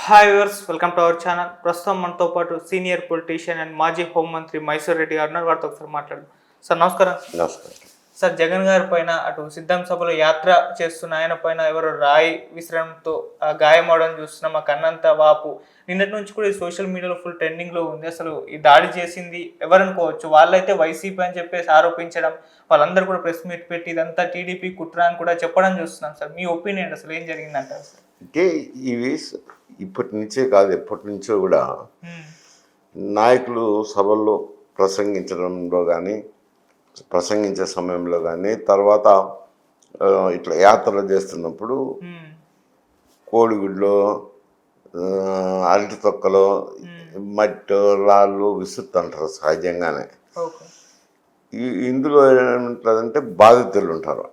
Hi viewers, welcome to our channel. ప్రస్తుతం మనతో పాటు సీనియర్ పొలిటీషియన్ అండ్ మాజీ హోంమంత్రి మైసూర్ రెడ్డి గారు ఉన్నారు. వారితో ఒకసారి మాట్లాడదాం. సార్ నమస్కారం. నమస్కారం. సార్, జగన్ గారి పైన అటు సిద్ధం సభలో యాత్ర చేస్తున్న ఆయన పైన ఎవరో రాయి విసరంతో గాయం అవడం చూస్తున్నాం. ఆ కన్నంత వాపు నిన్నటి నుంచి కూడా ఈ సోషల్ మీడియాలో ఫుల్ ట్రెండింగ్లో ఉంది. అసలు ఈ దాడి చేసింది ఎవరనుకోవచ్చు? వాళ్ళైతే వైసీపీ అని చెప్పేసి ఆరోపించడం, వాళ్ళందరూ కూడా ప్రెస్ మీట్ పెట్టి ఇదంతా టీడీపీ కుట్ర అని కూడా చెప్పడం చూస్తున్నాం. సార్, మీ ఒపీనియన్ అసలు ఏం జరిగిందంటారు సార్? అంటే ఇవి ఇప్పటి నుంచే కాదు, ఎప్పటి నుంచో కూడా నాయకులు సభల్లో ప్రసంగించడంలో కానీ, ప్రసంగించే సమయంలో కానీ, తర్వాత ఇట్లా యాత్రలు చేస్తున్నప్పుడు కోడిగుడ్లో, అరటి తొక్కలో మట్టి రాళ్ళు విసురుతుంటారు సహజంగానే. ఇందులో ఏమంటుందంటే బాధితులు ఉంటారు.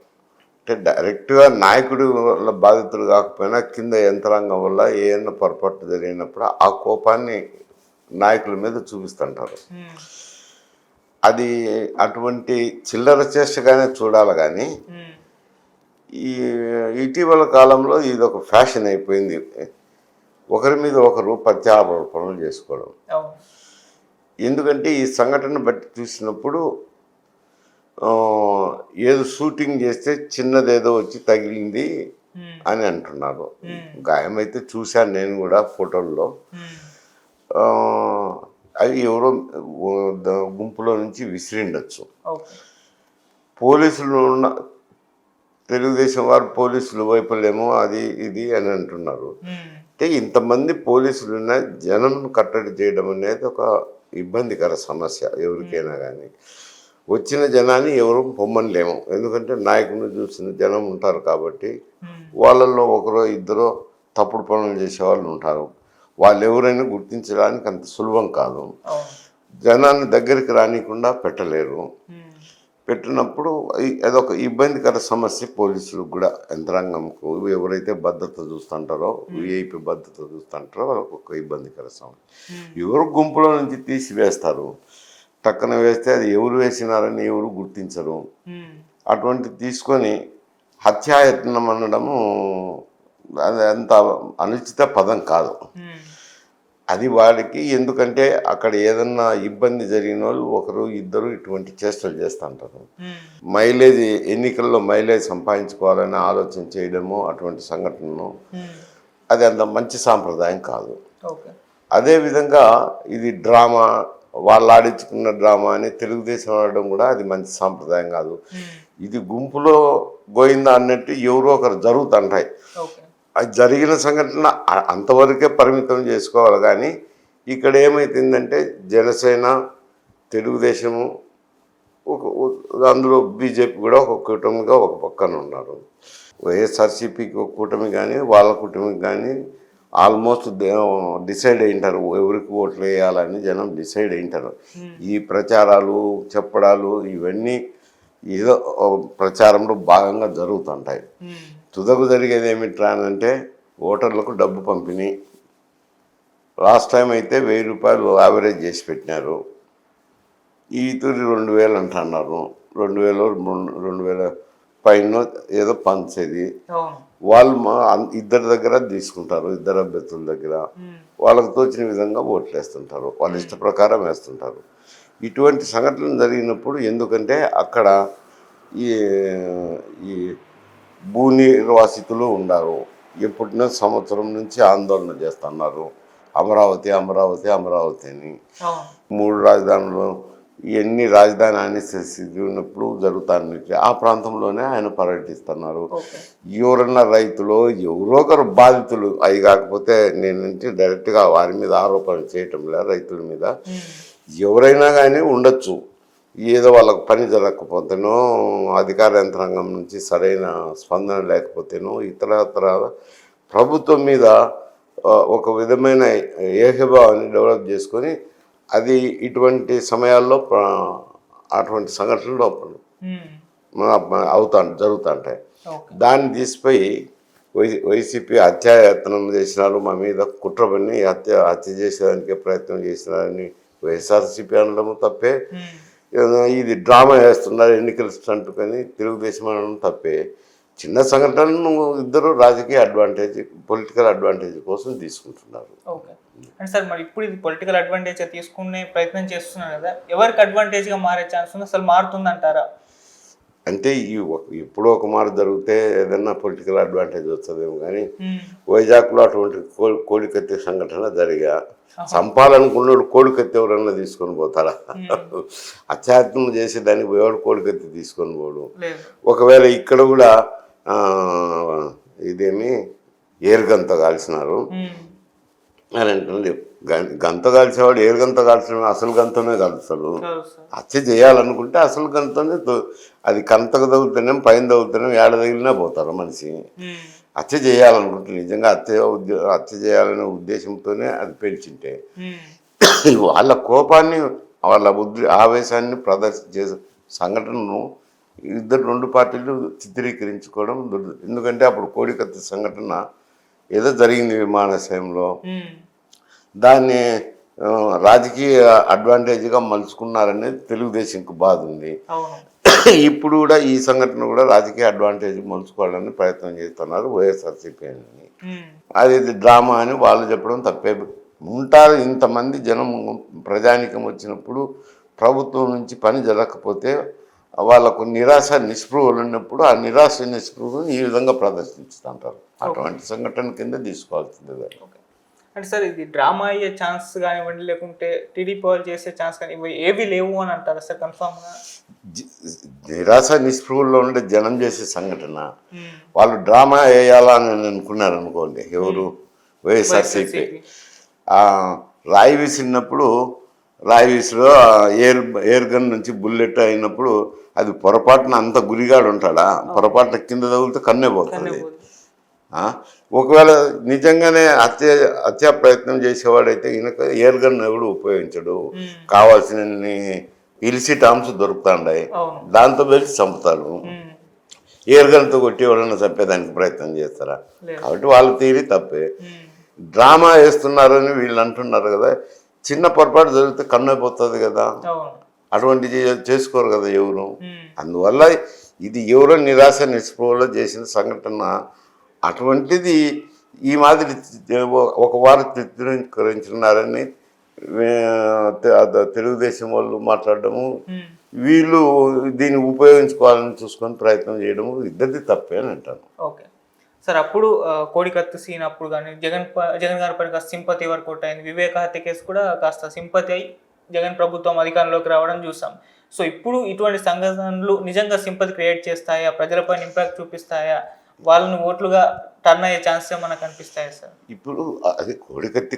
అంటే డైరెక్ట్గా నాయకుడి వల్ల బాధితులు కాకపోయినా కింద యంత్రాంగం వల్ల ఏమన్నా పొరపాటు జరిగినప్పుడు ఆ కోపాన్ని నాయకుల మీద చూపిస్తుంటారు. అది అటువంటి చిల్లర చేష్టగానే చూడాలి. కానీ ఈ ఇటీవల కాలంలో ఇది ఒక ఫ్యాషన్ అయిపోయింది, ఒకరి మీద ఒకరు ప్రత్యారోపణలు చేసుకోవడం. ఎందుకంటే ఈ సంఘటన బట్టి చూసినప్పుడు ఏదో షూటింగ్ చేస్తే చిన్నదేదో వచ్చి తగిలింది అని అంటున్నారు. గాయం అయితే చూశాను నేను కూడా ఫోటోల్లో. అవి ఎవరో గుంపులో నుంచి విసిరిండొచ్చు. పోలీసులు తెలుగుదేశం వారు పోలీసులు వైపులేమో అది ఇది అని అంటున్నారు. అంటే ఇంతమంది పోలీసులు ఉన్న జనం కట్టడి చేయడం అనేది ఒక ఇబ్బందికర సమస్య ఎవరికైనా. కానీ వచ్చిన జనాన్ని ఎవరు పొమ్మనిలేము, ఎందుకంటే నాయకుని చూసిన జనం ఉంటారు కాబట్టి. వాళ్ళల్లో ఒకరో ఇద్దరో తప్పుడు పనులు చేసే వాళ్ళు ఉంటారు. వాళ్ళు ఎవరైనా గుర్తించడానికి అంత సులభం కాదు. జనాన్ని దగ్గరికి రానికుండా పెట్టలేరు. పెట్టినప్పుడు అదొక ఇబ్బందికర సమస్య పోలీసులకు కూడా, యంత్రాంగంకు. ఎవరైతే భద్రత చూస్తుంటారో, విఐపి భద్రత చూస్తుంటారో వాళ్ళకు ఒక ఇబ్బందికర సమస్య. ఎవరు గుంపులో నుంచి తీసివేస్తారు, టక్కన వేస్తే అది ఎవరు వేసినారని ఎవరు గుర్తించరు. అటువంటి తీసుకొని హత్యాయత్నం అనడము అది అంత అనుచిత పదం కాదు. అది వాడికి, ఎందుకంటే అక్కడ ఏదన్నా ఇబ్బంది జరిగిన వాళ్ళు ఒకరు ఇద్దరు ఇటువంటి చేష్టలు చేస్తుంటారు. మైలేజ్, ఎన్నికల్లో మైలేజ్ సంపాదించుకోవాలని ఆలోచన చేయడము, అటువంటి సంఘటనను, అది అంత మంచి సాంప్రదాయం కాదు. అదేవిధంగా ఇది డ్రామా, వాళ్ళు ఆడించుకున్న డ్రామా అని తెలుగుదేశం ఆడడం కూడా అది మంచి సాంప్రదాయం కాదు. ఇది గుంపులో గోయిందా అన్నట్టు ఎవరో ఒకరు జరుగుతుంటాయి. అది జరిగిన సంఘటన అంతవరకే పరిమితం చేసుకోవాలి. కానీ ఇక్కడ ఏమైతుందంటే జనసేన, తెలుగుదేశము, అందులో బీజేపీ కూడా ఒక కూటమిగా ఒక పక్కన ఉన్నారు. వైఎస్ఆర్సీపీకి ఒక కూటమి కానీ, వాళ్ళ కూటమికి కానీ ఆల్మోస్ట్ డిసైడ్ అయింటారు ఎవరికి ఓట్లు వేయాలని. జనం డిసైడ్ అయింటారు. ఈ ప్రచారాలు చెప్పడాలు ఇవన్నీ ఏదో ప్రచారంలో భాగంగా జరుగుతుంటాయి. తుదకు జరిగేది ఏమిట్రా అంటే ఓటర్లకు డబ్బు పంపిణీ. లాస్ట్ టైం అయితే 1000 రూపాయలు యావరేజ్ చేసి పెట్టినారు. ఈ తూరి 2000 అంటున్నారు. 2000 పైన ఏదో పంచేది. వాళ్ళు ఇద్దరి దగ్గర తీసుకుంటారు, ఇద్దరు అభ్యర్థుల దగ్గర. వాళ్ళకు తోచిన విధంగా ఓట్లు వేస్తుంటారు, వాళ్ళ ఇష్ట ప్రకారం వేస్తుంటారు. ఇటువంటి సంఘటనలు జరిగినప్పుడు, ఎందుకంటే అక్కడ ఈ భూ నిర్వాసితులు ఉన్నారు. ఎప్పుడున్న సంవత్సరం నుంచి ఆందోళన చేస్తున్నారు, అమరావతి అమరావతి అమరావతి అని. 3 రాజధానులు, ఎన్ని రాజధాని అనేసి ఉన్నప్పుడు జరుగుతాయి. ఆ ప్రాంతంలోనే ఆయన పర్యటిస్తున్నారు. ఎవరన్నా రైతులు, ఎవరో ఒకరు బాధితులు అవి కాకపోతే, నేనంటే డైరెక్ట్గా వారి మీద ఆరోపణ చేయటం లేదు, రైతుల మీద. ఎవరైనా కానీ ఉండొచ్చు, ఏదో వాళ్ళకు పని జరగకపోతేనో, అధికార యంత్రాంగం నుంచి సరైన స్పందన లేకపోతేనో, ఇతర ప్రభుత్వం మీద ఒక విధమైన ఏకభావాన్ని డెవలప్ చేసుకొని, అది ఇటువంటి సమయాల్లో అటువంటి సంఘటనలు జరుగుతుంటాయి. దాన్ని తీసిపోయి వైసీపీ హత్యాయత్నం చేసినారు, మా మీద కుట్ర పని హత్య చేసేదానికే ప్రయత్నం చేసినారని వైఎస్ఆర్సీపీ అనడము తప్పే. ఇది డ్రామా వేస్తున్నారు ఎన్నికల స్టంట్ కానీ తెలుగుదేశం అనడం తప్పే. చిన్న సంఘటనను ఇద్దరు రాజకీయ అడ్వాంటేజ్, పొలిటికల్ అడ్వాంటేజ్ కోసం తీసుకుంటున్నారు. ఓకే. అంటే సార్ మరి ఇప్పుడు ఇది పొలిటికల్ అడ్వాంటేజ్ తీసుకునే ప్రయత్నం చేస్తున్నారు కదా, ఎవరికి అడ్వాంటేజ్గా మారే ఛాన్స్ ఉంది, అసలు మారుతుందంటారా? అంటే ఎప్పుడో ఒక మాట జరిగితే ఏదన్నా పొలిటికల్ అడ్వాంటేజ్ వస్తుందేమో కానీ వైజాగ్లో అటువంటి కోడికత్తి సంఘటన జరిగా చంపాలనుకున్నాడు కోడికత్తి ఎవరన్నా తీసుకొని పోతారా? అత్యాత్మ చేసేదానికి ఎవడు కోడికత్తి తీసుకొని పోడు. ఒకవేళ ఇక్కడ కూడా ఇదేమి ఏరుగంత కాల్చినారు అని అంటే గంత కాల్చేవాడు ఏరు గంత కాల్చిన అసలు గంతనే కాలుస్తాడు. హత్య చేయాలనుకుంటే అసలు గంతనే అది కంతకు తగులుతూనే పైన తగులుతూనే ఏడ తగిలినా పోతారు మనిషి. హత్య చేయాలనుకుంటే నిజంగా హత్య చేయాలనే ఉద్దేశంతోనే అది పెంచింటే వాళ్ళ కోపాన్ని వాళ్ళ ఆవేశాన్ని ప్రదర్శించే సంఘటనను రెండు పార్టీలు చిత్రీకరించుకోవడం ఎందుకంటే అప్పుడు కోడికత్తి సంఘటన ఏదో జరిగింది విమానాశ్రయంలో, దాన్ని రాజకీయ అడ్వాంటేజ్గా మలుచుకున్నారనేది తెలుగుదేశంకు బాధ ఉంది. ఇప్పుడు కూడా ఈ సంఘటన కూడా రాజకీయ అడ్వాంటేజ్ మలుచుకోవాలని ప్రయత్నం చేస్తున్నారు వైఎస్ఆర్సీపీ అని. అది డ్రామా అని వాళ్ళు చెప్పడం తప్పే ఉంటారు. ఇంతమంది జనం ప్రజానికం వచ్చినప్పుడు ప్రభుత్వం నుంచి పని జరగకపోతే వాళ్ళకు నిరాశ నిస్పృహలు ఉన్నప్పుడు ఆ నిరాశ నిస్పృహను ఈ విధంగా ప్రదర్శిస్తుంటారు. అటువంటి సంఘటన కింద తీసుకోవాల్సింది. అంటే సార్ ఇది డ్రామా అయ్యే ఛాన్స్ కానివ్వండి, లేకుంటే టీడీపీ వాళ్ళు చేసే ఛాన్స్ కానీ ఏవి లేవు అని అంటారా సార్ కన్ఫామ్గా? నిరాశ నిస్పృహల్లో ఉండే జనం చేసే సంఘటన వాళ్ళు డ్రామా వేయాలా అని అనుకున్నారు అనుకోండి. ఎవరు? వైఎస్ఆర్సీపీ. రాయి విసిరినప్పుడు రాయి విసిలో ఎయిర్ గన్ నుంచి బుల్లెట్ అయినప్పుడు అది పొరపాటున అంత గురిగాడు ఉంటాడా? పొరపాటున కింద తగిలితే కన్నే పోతుంది. ఒకవేళ నిజంగానే హత్యా ప్రయత్నం చేసేవాడైతే ఈయనకు ఎయిర్ గన్ ఎవడు ఉపయోగించడు. కావాల్సిన ఇలిసిట్ ఆర్మ్స్ దొరుకుతాయి, దాంతో వెళ్ళి చంపుతాడు. ఎయిర్ గన్తో కొట్టి ఎవరన్నా చంపేదానికి ప్రయత్నం చేస్తారా? కాబట్టి వాళ్ళ తీరి తప్పే. డ్రామా వేస్తున్నారని వీళ్ళు అంటున్నారు కదా, చిన్న పొరపాటు జరిగితే కన్నైపోతుంది కదా, అటువంటి చేసుకోరు కదా ఎవరు. అందువల్ల ఇది ఎవరో నిరాశ నిస్పృహలో చేసిన సంఘటన. అటువంటిది ఈ మాదిరి ఒక వారు చిత్రీకరించున్నారని తెలుగుదేశం వాళ్ళు మాట్లాడడము, వీళ్ళు దీన్ని ఉపయోగించుకోవాలని చూసుకొని ప్రయత్నం చేయడము ఇద్దరిది తప్పే అని అంటాను. ఓకే సార్, అప్పుడు కోడికత్తి సీన్ అప్పుడు కానీ జగన్ గారి పైన కాస్త సింపతి వర్కౌట్ అయింది. వివేక హత్య కేసు కూడా కాస్త సింపతి అయి జగన్ ప్రభుత్వం అధికారంలోకి రావడం చూసాం. సో ఇప్పుడు ఇటువంటి సంఘటనలు నిజంగా సింపతి క్రియేట్ చేస్తాయా, ప్రజలపైన ఇంపాక్ట్ చూపిస్తాయా, వాళ్ళని ఓట్లుగా టర్న్ అయ్యే ఛాన్స్ మనకు అనిపిస్తాయా సార్? ఇప్పుడు అది కోడికత్తి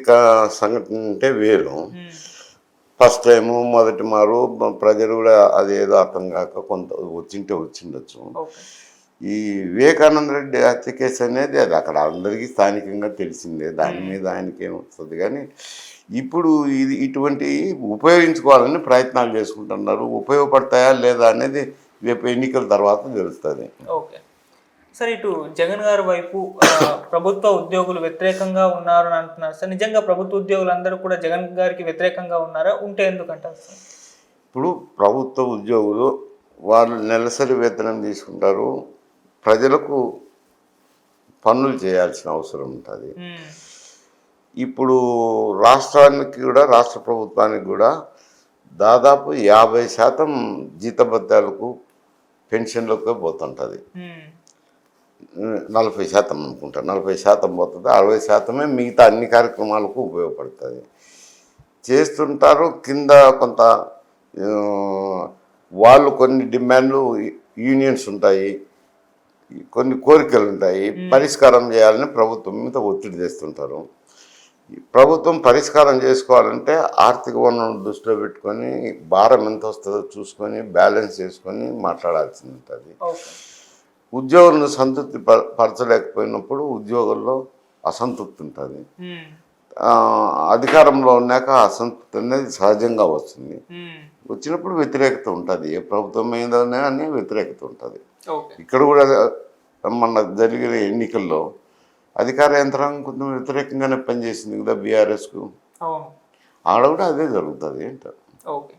సంఘటన అంటే వేరు. ఫస్ట్ టైము మొదటి మారు ప్రజలు కూడా అదేదో అర్థం కాక కొంత వచ్చిండొచ్చు. ఈ వివేకానంద రెడ్డి హత్య కేసు అనేది అది అక్కడ అందరికీ స్థానికంగా తెలిసిందే, దాని మీద ఆయనకి ఏమొస్తుంది. కానీ ఇప్పుడు ఇది ఇటువంటి ఉపయోగించుకోవాలని ప్రయత్నాలు చేసుకుంటున్నారు. ఉపయోగపడతాయా లేదా అనేది రేపు ఎన్నికల తర్వాత తెలుస్తుంది. ఓకే సార్, ఇటు జగన్ గారి వైపు ప్రభుత్వ ఉద్యోగులు వ్యతిరేకంగా ఉన్నారు అని అంటున్నారు సార్. నిజంగా ప్రభుత్వ ఉద్యోగులందరూ కూడా జగన్ గారికి వ్యతిరేకంగా ఉన్నారా? ఉంటే ఎందుకంటారు సార్? ఇప్పుడు ప్రభుత్వ ఉద్యోగులు వాళ్ళు నెలసరి వేతనం తీసుకుంటారు, ప్రజలకు పన్నులు చేయాల్సిన అవసరం ఉంటుంది. ఇప్పుడు రాష్ట్రానికి కూడా రాష్ట్ర ప్రభుత్వానికి కూడా దాదాపు 50% జీతభత్యాలకు పెన్షన్లకు పోతుంటుంది. 40% అనుకుంటా, 40% పోతుంది. 60% మిగతా అన్ని కార్యక్రమాలకు ఉపయోగపడుతుంది. చేస్తుంటారు. కింద కొంత వాళ్ళు కొన్ని డిమాండ్లు యూనియన్స్ ఉంటాయి, కొన్ని కోరికలు ఉంటాయి, పరిష్కారం చేయాలని ప్రభుత్వం మీద ఒత్తిడి చేస్తుంటారు. ప్రభుత్వం పరిష్కారం చేసుకోవాలంటే ఆర్థిక వనరులను దృష్టిలో పెట్టుకొని భారం ఎంత వస్తుందో చూసుకొని బ్యాలెన్స్ చేసుకొని మాట్లాడాల్సి ఉంటుంది. ఉద్యోగులను సంతృప్తి పరచలేకపోయినప్పుడు ఉద్యోగుల్లో అసంతృప్తి ఉంటుంది. అధికారంలో ఉన్నాక అసంతృప్తి అనేది సహజంగా వస్తుంది. వచ్చినప్పుడు వ్యతిరేకత ఉంటుంది. ఏ ప్రభుత్వం మీదనే అని వ్యతిరేకత ఉంటుంది. ఇక్కడ కూడా మొన్న జరిగిన ఎన్నికల్లో అధికార యంత్రాంగం కొంచెం వ్యతిరేకంగానే పనిచేసింది కదా బీఆర్ఎస్కు. ఆడ కూడా అదే జరుగుతుంది అంటారు. ఓకే.